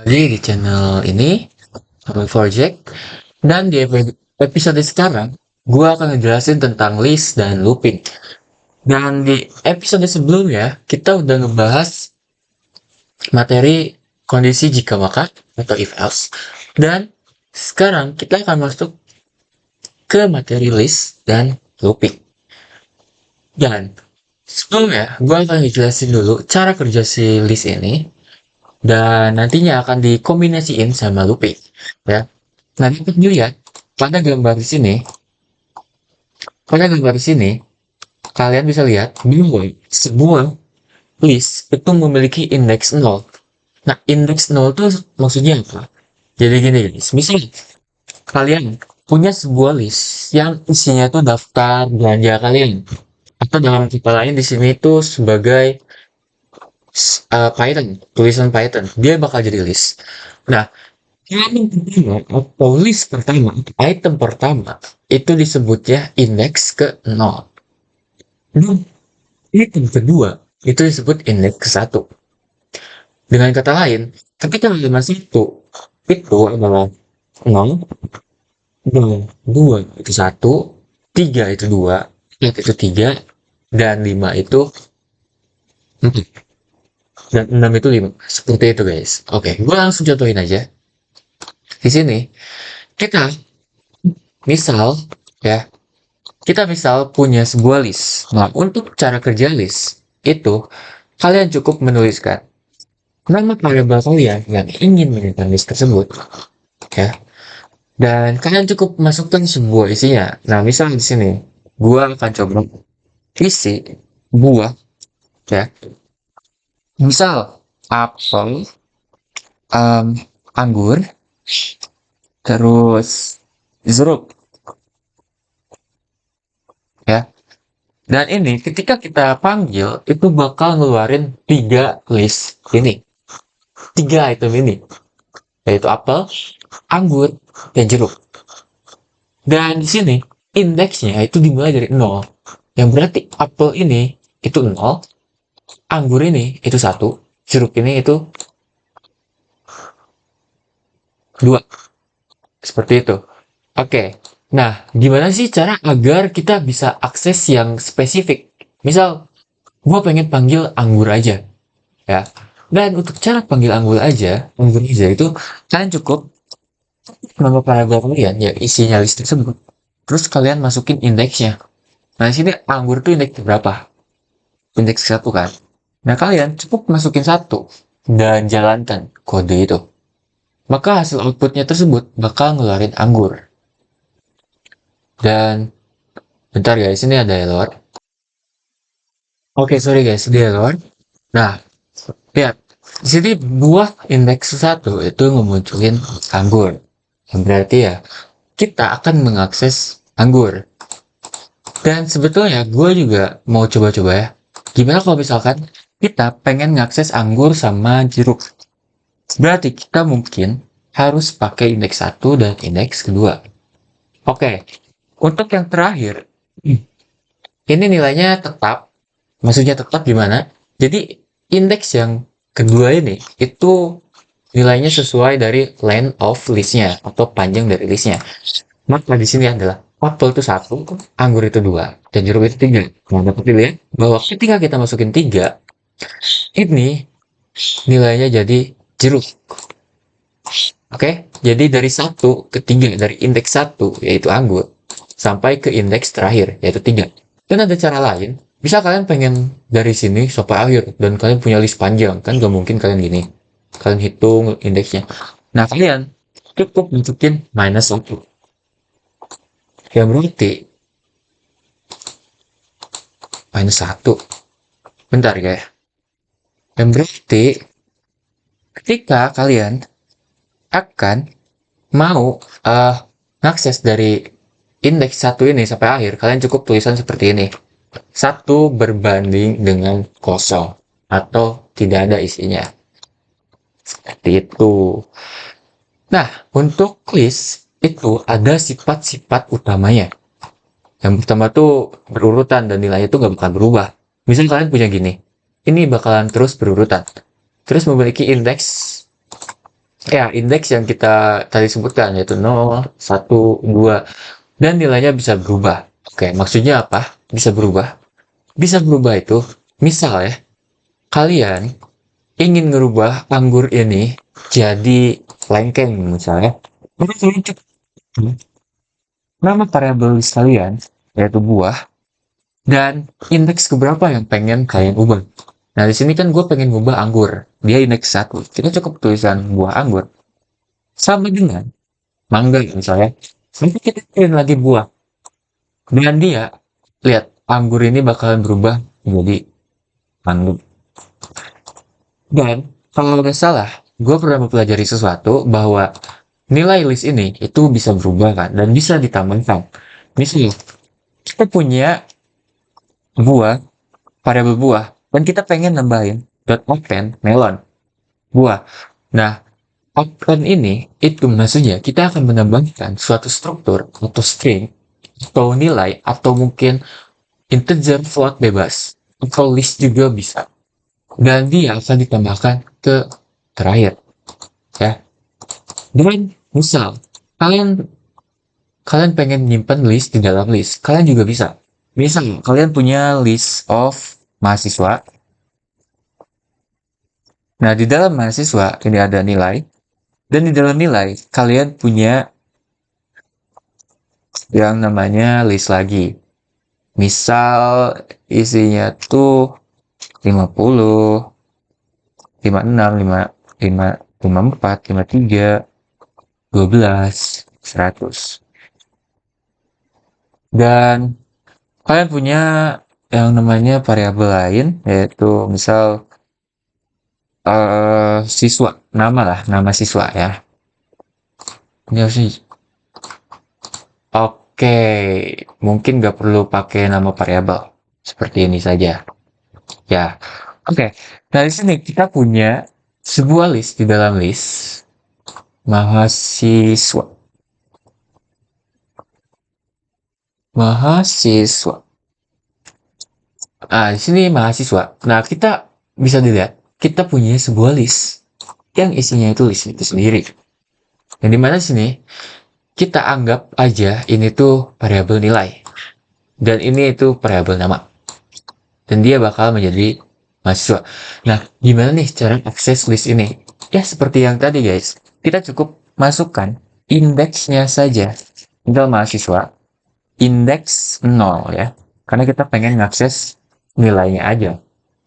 kembali di channel ini, Project. Dan di episode sekarang, gue akan ngejelasin tentang list dan looping. Dan di episode sebelumnya, kita udah ngebahas materi kondisi jika maka atau if else. Dan sekarang kita akan masuk ke materi list dan looping. Dan sebelumnya, gue akan ngejelasin dulu cara kerja si list ini. Dan nantinya akan dikombinasiin sama looping. Ya. Nah, dapat dilihat pada gambar di sini, kalian bisa lihat bahwa sebuah list itu memiliki indeks 0. Nah, indeks 0 itu maksudnya apa? Jadi gini guys, misal kalian punya sebuah list yang isinya itu daftar belanja kalian. Atau dalam kata lain di sini itu sebagai Python, tulisan Python. Dia bakal jadi list. Nah, halaman pertama atau list pertama, item pertama, itu disebutnya indeks ke 0. Dan item kedua, itu disebut indeks ke 1. Dengan kata lain, ketika halaman 1 itu adalah 0, 2 itu 1, 3 itu 2, 4 itu 3, dan 5 itu 4, dan 6 itu 5. Seperti itu guys. Oke, gue langsung contohin aja. Di sini, kita misal, ya, kita misal punya sebuah list. Nah, untuk cara kerja list, itu kalian cukup menuliskan nama variabel kalian yang ingin menyimpan list tersebut. Ya. Dan kalian cukup masukkan sebuah isinya. Nah, misal di sini, gua akan coba isi buah, ya. Misal, apel, anggur, terus jeruk, ya. Dan ini ketika kita panggil itu bakal ngeluarin 3 list ini. 3 item ini. Yaitu apel, anggur, dan jeruk. Dan di sini indeksnya itu dimulai dari 0. Yang berarti apel ini itu 0, anggur ini itu 1, jeruk ini itu 2. Seperti itu. Oke. Nah, gimana sih cara agar kita bisa akses yang spesifik? Misal, gue pengen panggil anggur aja, ya. Dan untuk cara panggil anggur aja itu kalian cukup nama paragraf kalian ya isinya list tersebut. Terus kalian masukin indeksnya. Nah, di sini anggur itu indeks berapa? Indeks 1 kan. Nah, kalian cukup masukin 1 dan jalankan kode itu. Maka hasil outputnya tersebut bakal ngeluarin anggur. Dan bentar guys, ini ada error. Oke, sorry guys, dia error. Nah, lihat. Di sini buah indeks 1 itu ngemunculin anggur. Yang berarti ya, kita akan mengakses anggur. Dan sebetulnya gue juga mau coba-coba ya. Gimana kalau misalkan kita pengen ngakses anggur sama jeruk? Berarti kita mungkin harus pakai indeks 1 dan indeks kedua. Oke, untuk yang terakhir, ini nilainya tetap. Maksudnya tetap gimana? Jadi indeks yang kedua ini itu nilainya sesuai dari length of listnya atau panjang dari listnya. Maka di sini adalah apel itu 1, anggur itu 2, dan jeruk itu 3. Nah, dapat dilihat bahwa ketika kita masukin 3, ini nilainya jadi jeruk. Oke, jadi dari 1 ke 3, dari indeks 1 yaitu anggur sampai ke indeks terakhir yaitu 3. Dan ada cara lain, bisa kalian pengen dari sini sampai akhir dan kalian punya list panjang, kan gak mungkin kalian gini. Kalian hitung indeksnya. Nah, kalian cukup masukin -1. Yang berarti -1. Bentar ya. Yang berarti ketika kalian akan mau mengakses dari indeks 1 ini sampai akhir, kalian cukup tulisan seperti ini. 1 berbanding dengan 0 atau tidak ada isinya. Seperti itu. Nah, untuk list itu ada sifat-sifat utamanya. Yang pertama tuh berurutan dan nilainya tuh nggak bakal berubah. Misal kalian punya gini, ini bakalan terus berurutan. Terus memiliki indeks Ya, indeks yang kita tadi sebutkan yaitu 0, 1, 2, dan nilainya bisa berubah. Oke, maksudnya apa? Bisa berubah. Bisa berubah itu, misal ya, kalian ingin ngerubah anggur ini jadi lengkeng misalnya. Maka kalian cek nama variabel list kalian, yaitu buah, dan indeks keberapa yang pengen kalian ubah. Nah, di sini kan gue pengen ubah anggur. Dia indeks 1. Kita cukup tulisan buah anggur. Sama dengan mangga misalnya. Nanti kita pilih lagi buah. Dengan dia, lihat, anggur ini bakalan berubah menjadi anggur. Dan kalau nggak salah, gue pernah mempelajari sesuatu bahwa nilai list ini itu bisa berubah kan dan bisa ditambahkan. Misalnya, kita punya buah, variabel buah, dan kita pengen nambahin dot open melon buah. Nah, open ini itu maksudnya kita akan menambahkan suatu struktur atau string atau nilai atau mungkin integer float bebas atau list juga bisa. Dan dia akan ditambahkan ke terakhir ya. Dan misal kalian kalian pengen nyimpen list di dalam list, kalian juga bisa. Misal kalian punya list of mahasiswa. Nah, di dalam mahasiswa ini ada nilai dan di dalam nilai kalian punya yang namanya list lagi. Misal isinya tuh 50, 56, 55, 54, 53, 12, 100. Dan kalian punya yang namanya variabel lain, yaitu misal siswa, nama lah, nama siswa ya. Ini harusnya, oke, mungkin nggak perlu pakai nama variabel, seperti ini saja. Ya, oke. Nah, di sini kita punya sebuah list di dalam list mahasiswa. Mahasiswa. Ah, di sini mahasiswa. Nah, kita bisa dilihat, kita punya sebuah list yang isinya itu list itu sendiri. Yang dimana di sini kita anggap aja ini tuh variabel nilai dan ini itu variabel nama dan dia bakal menjadi mahasiswa. Nah, gimana nih cara akses list ini? Ya seperti yang tadi guys, kita cukup masukkan indeksnya saja. Misal mahasiswa indeks 0 ya, karena kita pengen ngakses nilainya aja.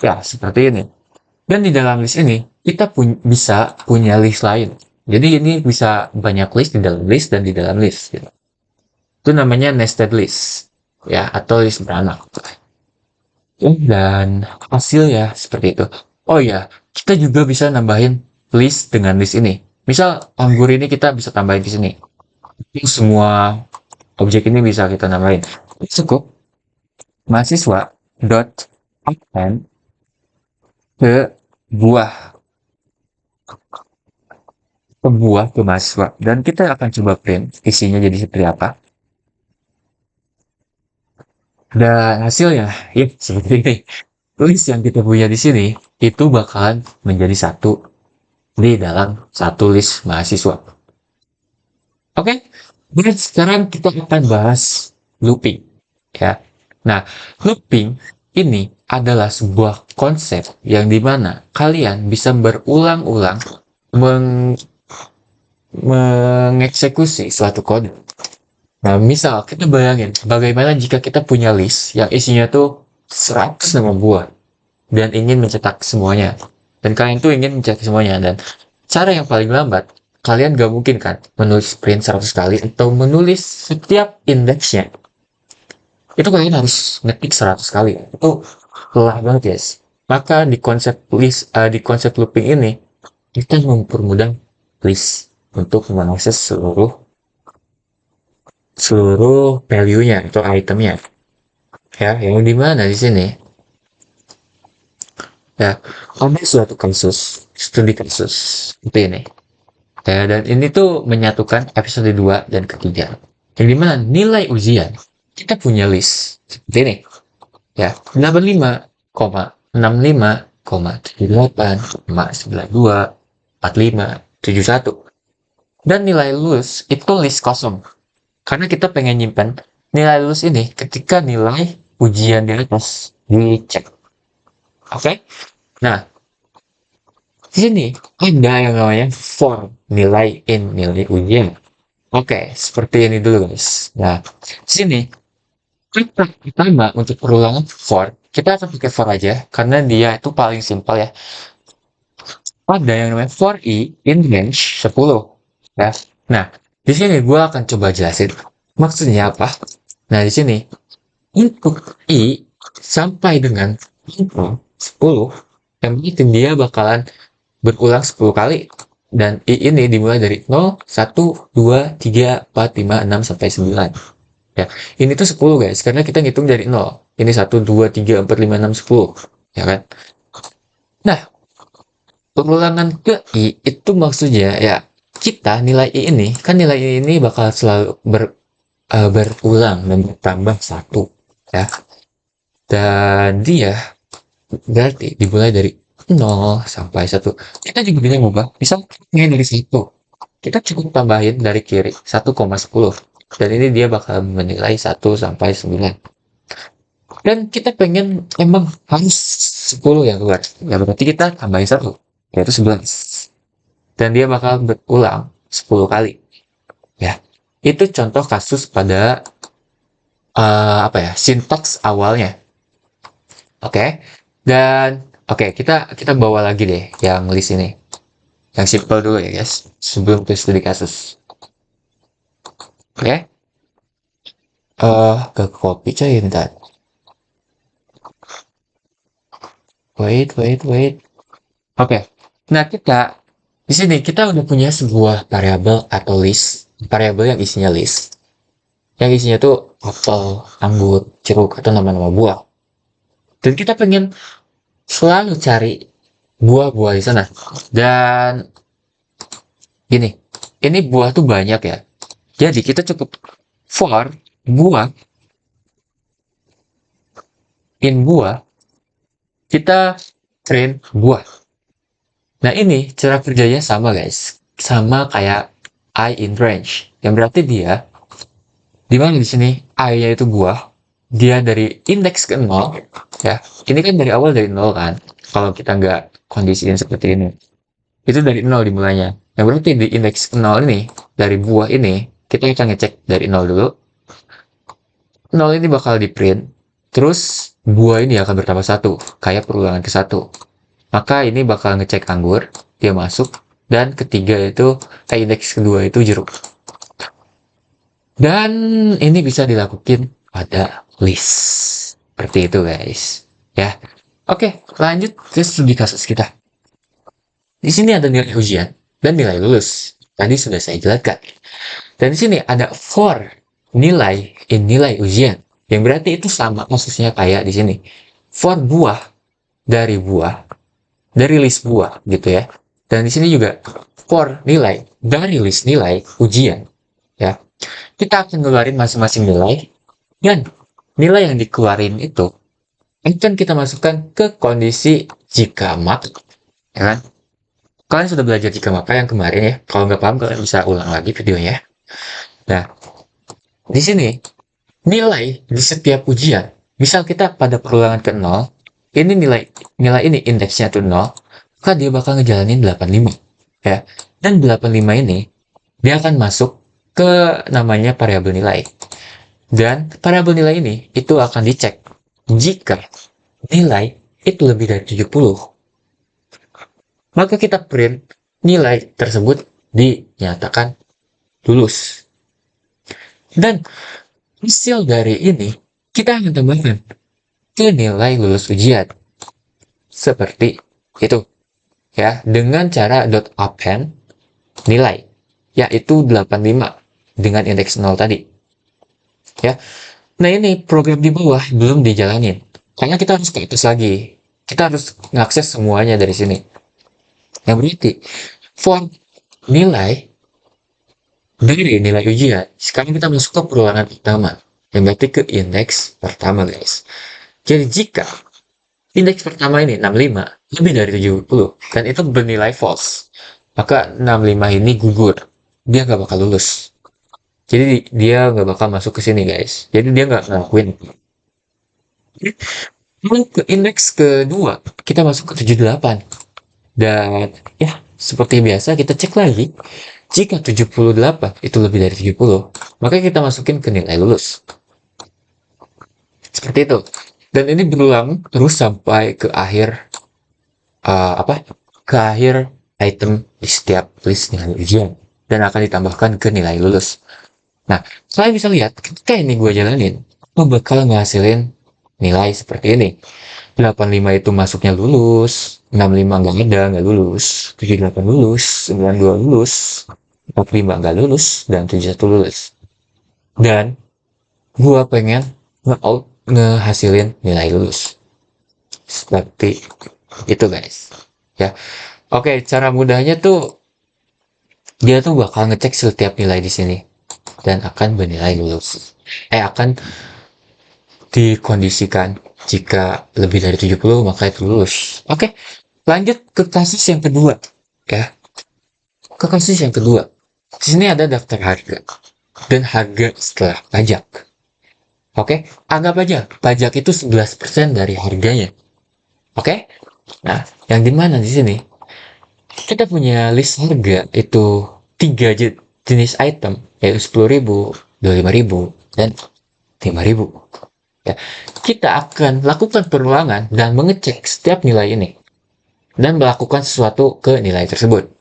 Ya seperti ini. Dan di dalam list ini kita bisa punya list lain. Jadi ini bisa banyak list di dalam list dan di dalam list. Gitu. Itu namanya nested list ya atau list beranak. Dan hasil ya seperti itu. Oh ya, kita juga bisa nambahin list dengan list ini. Misal anggur ini kita bisa tambahin di sini. Semua objek ini bisa kita nambahin. Cukup mahasiswa dot append ke buah ke mahasiswa dan kita akan coba print isinya jadi seperti apa. Dan hasilnya, ya seperti ini. List yang kita punya di sini itu bakalan menjadi satu di dalam satu list mahasiswa. Oke, dan sekarang kita akan bahas looping. Ya, nah looping ini adalah sebuah konsep yang dimana kalian bisa berulang-ulang mengeksekusi suatu kode. Nah, misal kita bayangin bagaimana jika kita punya list yang isinya tuh 100 nama buah dan ingin mencetak semuanya. Dan kalian tuh ingin mencetak semuanya dan cara yang paling lambat kalian gak mungkin kan menulis print 100 kali atau menulis setiap indeksnya. Itu kalian harus ngetik 100 kali. Itu lelah banget guys. Maka di konsep list di konsep looping ini kita mempermudah list untuk mengakses seluruh value-nya atau itemnya. Ya, yang dimana di sini ya ada suatu kasus studi kasus seperti ini. Ya, dan ini tuh menyatukan episode 2 dan ketiga. Yang dimana nilai ujian kita punya list seperti ini. Ya, 85,65,78,92,45 71. Dan nilai lulus itu list kosong. Karena kita pengen nyimpan nilai lulus ini ketika nilai ujian di atas dicek. Oke? Nah, di sini ada yang namanya for nilai in nilai ujian. Oke, seperti ini dulu guys. Nah, di sini kita pertama untuk perulangan for, kita akan pakai for aja karena dia itu paling simpel ya. Ada yang namanya for i in range 10 ya. Nah, di sini gue akan coba jelasin maksudnya apa. Nah, di sini untuk i sampai dengan angka 10, yang penting dia bakalan berulang 10 kali. Dan i ini dimulai dari 0, 1, 2, 3, 4, 5, 6, sampai 9. Ya, ini tuh 10 guys, karena kita ngitung dari 0. Ini 1, 2, 3, 4, 5, 6, 10. Ya kan? Nah, pengulangan ke i itu maksudnya ya kita nilai i ini, kan nilai i ini bakal selalu berulang dan bertambah 1. Ya. Dan dia berarti dimulai dari 0 sampai 1. Kita juga bisa ngubah. Misal ini dari 1. Kita cukup tambahin dari kiri 1,10. Dan ini dia bakal menilai 1 sampai 9. Dan kita pengen emang harus 10 yang keluar. Ya berarti kita tambahin 1. Yaitu 11. Dan dia bakal berulang 10 kali. Ya. Itu contoh kasus pada apa ya? Sintaks awalnya. Oke. Dan oke, kita bawa lagi deh yang list ini. Yang simple dulu ya, guys. Sebelum ke studi kasus. Oke. Ke copy coy bentar. Wait. Oke. Nah, di sini kita udah punya sebuah variabel atau list. Variabel yang isinya list. Yang isinya tuh apel, anggur, jeruk, atau nama-nama buah. Dan kita pengen selalu cari buah-buah di sana. Dan gini, ini buah tuh banyak ya. Jadi kita cukup for buah in buah, kita print buah. Nah ini cara kerjanya sama guys, sama kayak I in range. Yang berarti dia di mana di sini I-nya itu buah, dia dari indeks ke 0 ya. Ini kan dari awal dari 0 kan. Kalau kita nggak kondisiin seperti ini, itu dari 0 dimulainya. Yang berarti di indeks 0 ini dari buah ini kita akan ngecek dari 0 dulu. 0 ini bakal di print, terus buah ini akan bertambah 1 kayak perulangan ke 1. Maka ini bakal ngecek anggur, dia masuk, dan ketiga itu indeks kedua itu jeruk. Dan ini bisa dilakukan pada list. Seperti itu guys. Ya. Oke, lanjut ke studi kasus kita. Di sini ada nilai ujian dan nilai lulus. Tadi sudah saya jelaskan. Dan di sini ada for nilai in nilai ujian. Yang berarti itu sama kasusnya kayak di sini. For buah dari list buah gitu ya. Dan di sini juga for nilai dari list nilai ujian ya. Kita akan ngeluarin masing-masing nilai dan nilai yang dikeluarin itu akan kita masukkan ke kondisi jika maka, ya kan? Kalian sudah belajar jika maka yang kemarin ya. Kalau nggak paham kalian bisa ulang lagi videonya. Nah, di sini nilai di setiap ujian, misal kita pada perulangan ke 0, ini nilai ini indeksnya tuh 0, maka dia bakal ngejalanin 85 ya. Dan 85 ini dia akan masuk ke namanya variabel nilai. Dan variabel nilai ini itu akan dicek jika nilai itu lebih dari 70. Maka kita print nilai tersebut dinyatakan lulus. Dan hasil dari ini kita akan tambahkan ke nilai lulus ujian. Seperti itu. Ya, dengan cara append nilai yaitu 85 dengan indeks 0 tadi. Ya. Nah, ini program di bawah belum dijalanin. Karena kita harus ke atas lagi. Kita harus mengakses semuanya dari sini. Yang berarti for nilai dari nilai ujian, sekarang kita masuk ke perulangan pertama. Yang berarti ke indeks pertama, guys. Jadi jika indeks pertama ini 65 lebih dari 70 dan itu bernilai false, maka 65 ini gugur. Dia nggak bakal lulus. Jadi dia nggak bakal masuk ke sini guys. Jadi dia nggak ngelakuin. Lalu ke indeks kedua, kita masuk ke 78. Dan ya, seperti biasa kita cek lagi. Jika 78 itu lebih dari 70, maka kita masukin ke nilai lulus. Seperti itu. Dan ini berulang terus sampai ke akhir apa? Ke akhir item di setiap list nilai ujian dan akan ditambahkan ke nilai lulus. Nah, kalian bisa lihat ketika ini gue jalanin, gue bakal ngasilin nilai seperti ini. 85 itu masuknya lulus, 65 nggak ada, nggak lulus, 78 lulus, 92 lulus, 45 nggak lulus, dan 71 lulus. Dan gua pengen nge-out ngehasilin nilai lulus. Seperti itu guys. Ya. Oke, cara mudahnya tuh dia tuh bakal ngecek setiap nilai di sini dan akan bernilai lulus. Akan dikondisikan jika lebih dari 70 maka itu lulus. Oke, lanjut ke kasus yang kedua. Ya, ke kasus yang kedua. Di sini ada daftar harga dan harga setelah pajak. Oke, anggap aja pajak itu 11% dari harganya. Oke? Nah, yang dimana di sini? Kita punya list harga itu tiga jenis item, yaitu 10.000, 25.000, dan 5.000. Ya, kita akan lakukan perulangan dan mengecek setiap nilai ini dan melakukan sesuatu ke nilai tersebut.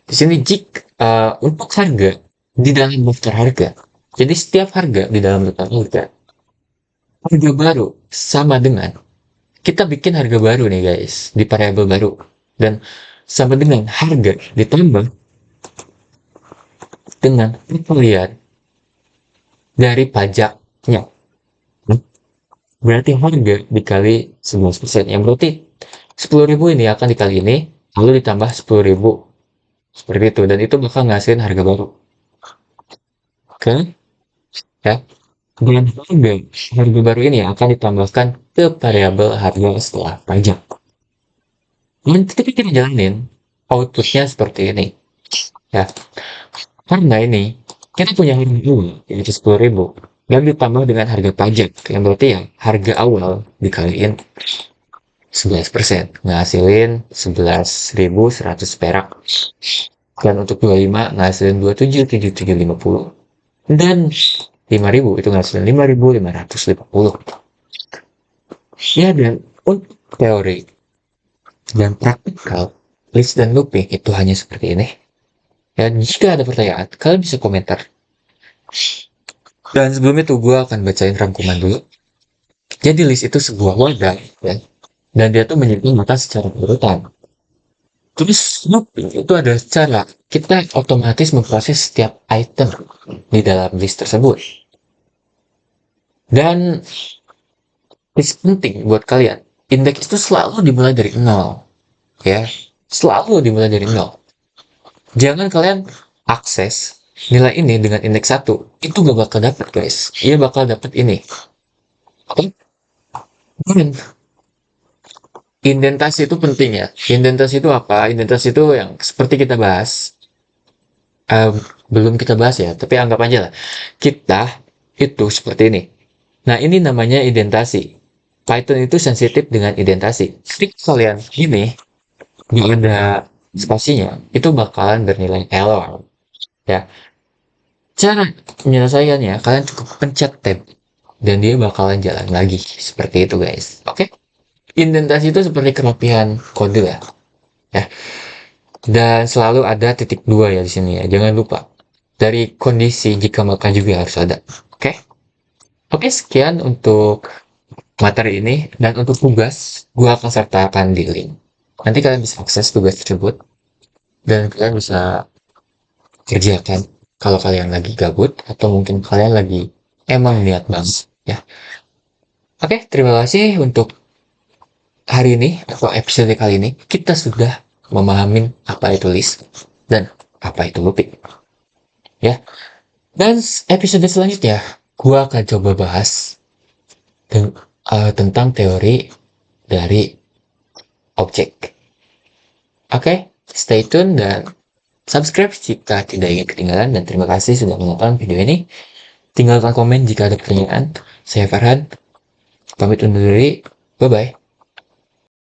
Di sini jika untuk harga di dalam daftar harga, jadi setiap harga di dalam daftar harga baru sama dengan kita bikin harga baru nih guys di variabel baru dan sama dengan harga ditambah dengan pembelian dari pajaknya. Berarti harga dikali 11%, yang berarti 10.000 ini akan dikali ini lalu ditambah 10.000 seperti itu, dan itu bakal ngasihin harga baru. Oke, ya. Dan harga baru ini akan ditambahkan ke variabel harga setelah pajak. Dan ketika kita jalanin, outputnya seperti ini. Ya, karena ini kita punya harga awal yaitu 10.000 dan ditambah dengan harga pajak, yang berarti ya harga awal dikaliin 11%, ngasilin 11.100 perak. Dan untuk 25 ngasilin 27.7750, dan 5.000 itu ngasilin 5.550. Ya, dan untuk teori dan praktikal list dan looping itu hanya seperti ini. Dan jika ada pertanyaan, kalian bisa komentar. Dan sebelum itu gue akan bacain rangkuman dulu. Jadi list itu sebuah wadah, ya, dan dia tuh menyimpan data secara berurutan. Terus looping itu adalah cara kita otomatis memproses setiap item di dalam list tersebut. Dan list penting buat kalian, indeks itu selalu dimulai dari 0, ya, selalu dimulai dari 0. Jangan kalian akses nilai ini dengan indeks 1, itu gak bakal dapet guys, ia bakal dapet ini. Oke? Dan indentasi itu penting ya. Indentasi itu apa? Indentasi itu yang seperti kita bahas, belum kita bahas ya, tapi anggap aja lah kita itu seperti ini. Nah, ini namanya indentasi. Python itu sensitif dengan indentasi. Ketika kalian ini nggak ada spasinya, itu bakalan bernilai error. Ya, cara menyelesaikannya kalian cukup pencet tab dan dia bakalan jalan lagi seperti itu guys. Oke? Indentasi itu seperti kerapihan kode ya. Ya. Dan selalu ada titik dua ya di sini ya. Jangan lupa. Dari kondisi jika maka juga harus ada. Oke? Oke, sekian untuk materi ini, dan untuk tugas gue akan sertakan di link. Nanti kalian bisa akses tugas tersebut dan kalian bisa kerjakan kalau kalian lagi gabut atau mungkin kalian lagi emang niat banget ya. Oke, terima kasih untuk hari ini atau episode kali ini. Kita sudah memahami apa itu list dan apa itu looping ya. Dan episode selanjutnya gue akan coba bahas tentang teori dari objek. Oke, stay tune dan subscribe jika tidak ingin ketinggalan, dan terima kasih sudah menonton video ini. Tinggalkan komen jika ada pertanyaan. Saya Farhan, pamit undur diri. Bye-bye.